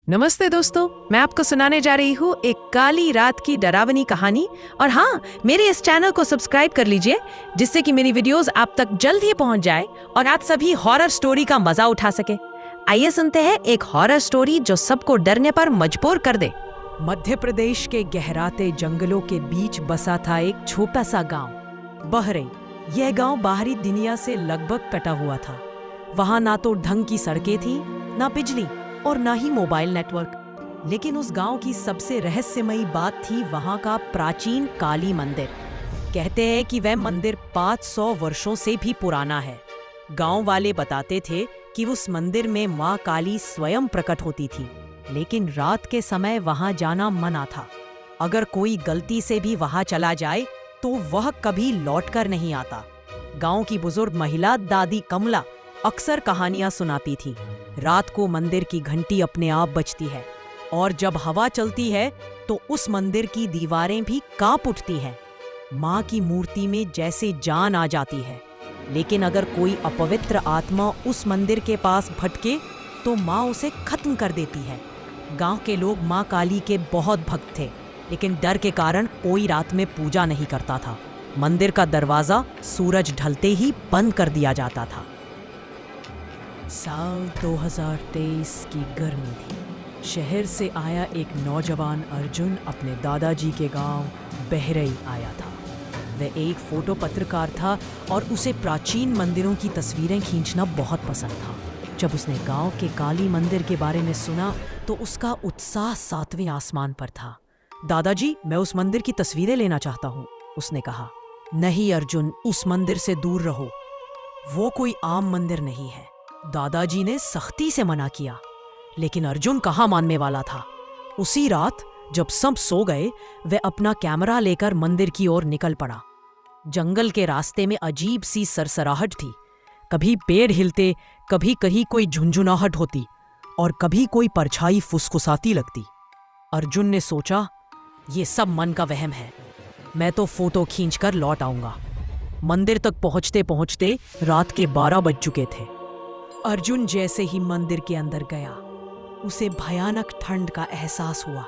नमस्ते दोस्तों, मैं आपको सुनाने जा रही हूँ एक काली रात की डरावनी कहानी। और हाँ, मेरे इस चैनल को सब्सक्राइब कर लीजिए जिससे कि मेरी वीडियोस आप तक जल्द ही पहुँच जाए और आप सभी हॉरर स्टोरी का मजा उठा सके। आइए सुनते हैं एक हॉरर स्टोरी जो सबको डरने पर मजबूर कर दे। मध्य प्रदेश के गहराते जंगलों के बीच बसा था एक छोटा सा गाँव, बहरई। यह गाँव बाहरी दुनिया से लगभग कटा हुआ था। वहाँ ना तो ढंग की सड़कें थी, ना बिजली और ना ही मोबाइल नेटवर्क। लेकिन उस गांव की सबसे रहस्यमयी बात थी वहां का प्राचीन काली मंदिर। कहते हैं कि वह मंदिर 500 वर्षों से भी पुराना है। गांव वाले बताते थे कि उस मंदिर में मां काली स्वयं प्रकट होती थी, लेकिन रात के समय वहां जाना मना था। अगर कोई गलती से भी वहां चला जाए तो वह कभी लौटकर नहीं आता। गांव की बुजुर्ग महिला दादी कमला अक्सर कहानियां सुनाती थी। रात को मंदिर की घंटी अपने आप बजती है और जब हवा चलती है तो उस मंदिर की दीवारें भी कांप उठती हैं। मां की मूर्ति में जैसे जान आ जाती है। लेकिन अगर कोई अपवित्र आत्मा उस मंदिर के पास भटके तो मां उसे खत्म कर देती है। गांव के लोग मां काली के बहुत भक्त थे, लेकिन डर के कारण कोई रात में पूजा नहीं करता था। मंदिर का दरवाजा सूरज ढलते ही बंद कर दिया जाता था। साल 2023 की गर्मी थी। शहर से आया एक नौजवान अर्जुन अपने दादाजी के गांव बहरई आया था। वह एक फोटो पत्रकार था और उसे प्राचीन मंदिरों की तस्वीरें खींचना बहुत पसंद था। जब उसने गांव के काली मंदिर के बारे में सुना तो उसका उत्साह 7वें आसमान पर था। दादाजी, मैं उस मंदिर की तस्वीरें लेना चाहता हूँ, उसने कहा। नहीं अर्जुन, उस मंदिर से दूर रहो, वो कोई आम मंदिर नहीं है, दादाजी ने सख्ती से मना किया। लेकिन अर्जुन कहाँ मानने वाला था। उसी रात जब सब सो गए, वह अपना कैमरा लेकर मंदिर की ओर निकल पड़ा। जंगल के रास्ते में अजीब सी सरसराहट थी। कभी पेड़ हिलते, कभी कहीं कोई झुंझुनाहट होती और कभी कोई परछाई फुसफुसाती लगती। अर्जुन ने सोचा, ये सब मन का वहम है, मैं तो फोटो खींचकर लौट आऊंगा। मंदिर तक पहुंचते पहुंचते रात के 12 बज चुके थे। अर्जुन जैसे ही मंदिर के अंदर गया, उसे भयानक ठंड का एहसास हुआ।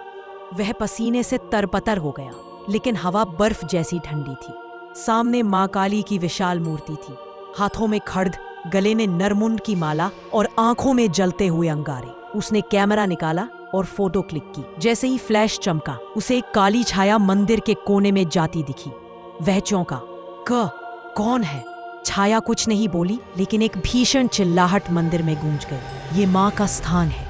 वह पसीने से तरपतर हो गया, लेकिन हवा बर्फ जैसी ठंडी थी। सामने मां काली की विशाल मूर्ति थी, हाथों में खड्ग, गले में नरमुंड की माला और आंखों में जलते हुए अंगारे। उसने कैमरा निकाला और फोटो क्लिक की। जैसे ही फ्लैश चमका, उसे एक काली छाया मंदिर के कोने में जाती दिखी। वह चौंका, कौन है? छाया कुछ नहीं बोली, लेकिन एक भीषण चिल्लाहट मंदिर में गूंज गई। ये मां का स्थान है,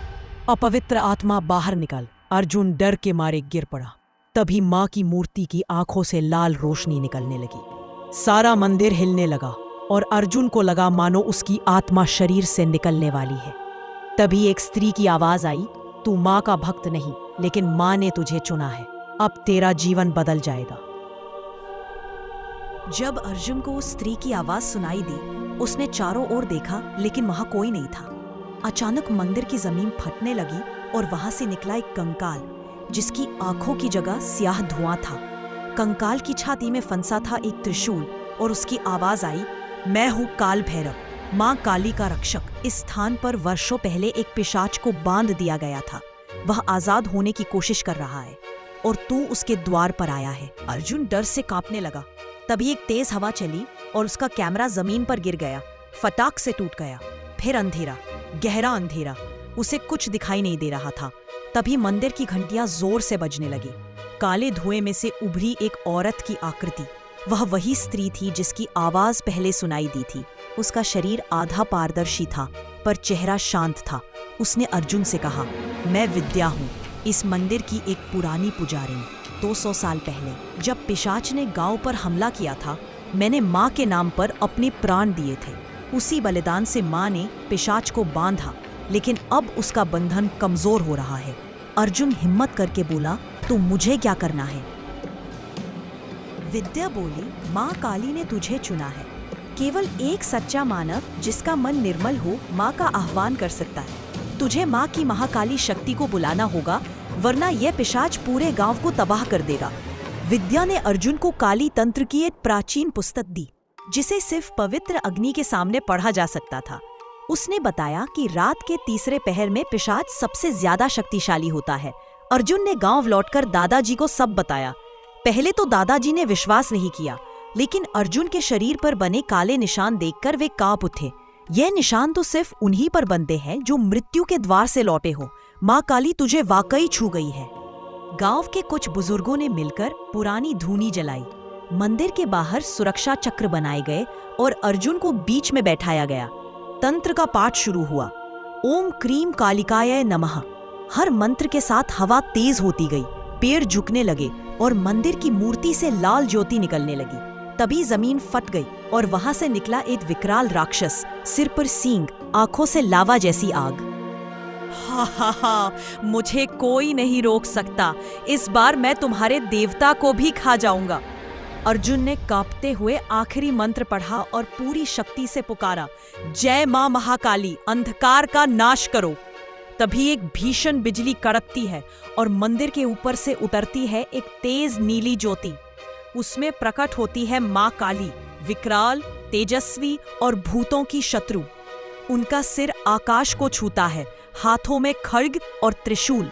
अपवित्र आत्मा बाहर निकल। अर्जुन डर के मारे गिर पड़ा। तभी मां की मूर्ति की आंखों से लाल रोशनी निकलने लगी। सारा मंदिर हिलने लगा और अर्जुन को लगा मानो उसकी आत्मा शरीर से निकलने वाली है। तभी एक स्त्री की आवाज आई, तू मां का भक्त नहीं, लेकिन मां ने तुझे चुना है, अब तेरा जीवन बदल जाएगा। जब अर्जुन को उस स्त्री की आवाज सुनाई दी, उसने चारों ओर देखा, लेकिन वहां कोई नहीं था। अचानक मंदिर की जमीन फटने लगी और वहां से निकला एक कंकाल, जिसकी आंखों की जगह स्याह धुआं था। कंकाल की छाती में फंसा था एक त्रिशूल और उसकी आवाज आई, मैं हूँ काल भैरव, माँ काली का रक्षक। इस स्थान पर वर्षों पहले एक पिशाच को बांध दिया गया था। वह आजाद होने की कोशिश कर रहा है और तू उसके द्वार पर आया है। अर्जुन डर से कांपने लगा। तभी एक तेज हवा चली और उसका कैमरा जमीन पर गिर गया, फटाक से टूट गया। फिर अंधेरा, गहरा अंधेरा, उसे कुछ दिखाई नहीं दे रहा था। तभी मंदिर की घंटियां जोर से बजने लगी। काले धुएं में से उभरी एक औरत की आकृति। वह वही स्त्री थी जिसकी आवाज पहले सुनाई दी थी। उसका शरीर आधा पारदर्शी था, पर चेहरा शांत था। उसने अर्जुन से कहा, मैं विद्या हूँ, इस मंदिर की एक पुरानी पुजारी। 200 साल पहले जब पिशाच ने गांव पर हमला किया था, मैंने माँ के नाम पर अपने प्राण दिए थे। उसी बलिदान से माँ ने पिशाच को बांधा, लेकिन अब उसका बंधन कमजोर हो रहा है। अर्जुन हिम्मत करके बोला, तो मुझे क्या करना है? विद्या बोली, माँ काली ने तुझे चुना है। केवल एक सच्चा मानव जिसका मन निर्मल हो माँ का आह्वान कर सकता है। तुझे माँ की महाकाली शक्ति को बुलाना होगा, वरना यह पिशाच पूरे गांव को तबाह कर देगा। विद्या ने अर्जुन को काली तंत्र की एक प्राचीन पुस्तक दी, जिसे सिर्फ पवित्र अग्नि के सामने पढ़ा जा सकता था। उसने बताया कि रात के तीसरे पहर में पिशाच सबसे ज्यादा शक्तिशाली होता है। अर्जुन ने गांव लौटकर दादाजी को सब बताया। पहले तो दादाजी ने विश्वास नहीं किया, लेकिन अर्जुन के शरीर पर बने काले निशान देखकर वे कांप उठे। यह निशान तो सिर्फ उन्हीं पर बनते हैं जो मृत्यु के द्वार से लौटे हो। माँ काली तुझे वाकई छू गई है। गांव के कुछ बुजुर्गों ने मिलकर पुरानी धूनी जलाई। मंदिर के बाहर सुरक्षा चक्र बनाए गए और अर्जुन को बीच में बैठाया गया। तंत्र का पाठ शुरू हुआ। ओम क्रीम कालिकाय नमः। हर मंत्र के साथ हवा तेज होती गई, पेड़ झुकने लगे और मंदिर की मूर्ति से लाल ज्योति निकलने लगी। तभी जमीन फट गई और वहां से निकला एक विकराल राक्षस, सिर पर सींग, आंखों से लावा जैसी आग। हा हा हा, मुझे कोई नहीं रोक सकता। इस बार मैं तुम्हारे देवता को भी खा जाऊंगा। अर्जुन ने कांपते हुए आखिरी मंत्र पढ़ा और पूरी शक्ति से पुकारा, जय मां महाकाली, अंधकार का नाश करो। तभी एक भीषण बिजली कड़कती है और मंदिर के ऊपर से उतरती है एक तेज नीली ज्योति। उसमें प्रकट होती है मां काली, विकराल, तेजस्वी और भूतों की शत्रु। उनका सिर आकाश को छूता है, हाथों में खड्ग और त्रिशूल।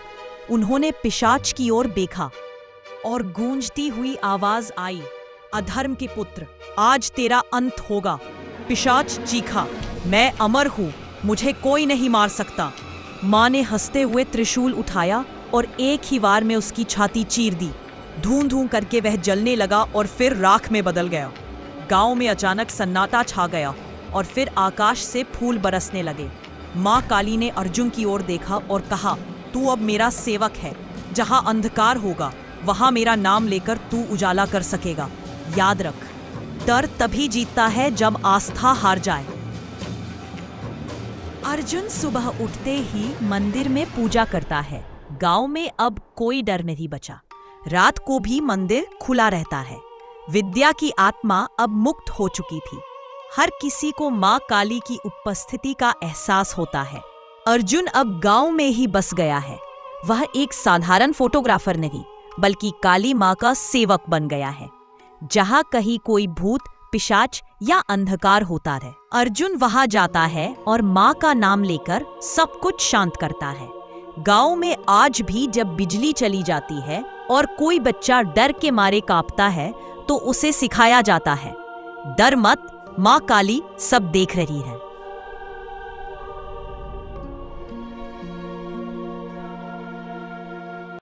उन्होंने पिशाच की ओर देखा और गूंजती हुई आवाज आई, अधर्म के पुत्र, आज तेरा अंत होगा। पिशाच चीखा, मैं अमर हूं, मुझे कोई नहीं मार सकता। मां ने हंसते हुए त्रिशूल उठाया और एक ही वार में उसकी छाती चीर दी। धूं धूं करके वह जलने लगा और फिर राख में बदल गया। गांव में अचानक सन्नाटा छा गया और फिर आकाश से फूल बरसने लगे। मां काली ने अर्जुन की ओर देखा और कहा, तू अब मेरा सेवक है। जहां अंधकार होगा वहां मेरा नाम लेकर तू उजाला कर सकेगा। याद रख, डर तभी जीतता है जब आस्था हार जाए। अर्जुन सुबह उठते ही मंदिर में पूजा करता है। गांव में अब कोई डर नहीं बचा। रात को भी मंदिर खुला रहता है। विद्या की आत्मा अब मुक्त हो चुकी थी। हर किसी को मां काली की उपस्थिति का एहसास होता है। अर्जुन अब गांव में ही बस गया है। वह एक साधारण फोटोग्राफर नहीं, बल्कि काली मां का सेवक बन गया है। जहां कहीं कोई भूत, पिशाच या अंधकार होता है, अर्जुन वहां जाता है और मां का नाम लेकर सब कुछ शांत करता है। गांव में आज भी जब बिजली चली जाती है और कोई बच्चा डर के मारे कांपता है, तो उसे सिखाया जाता है, डर मत, मां काली सब देख रही है।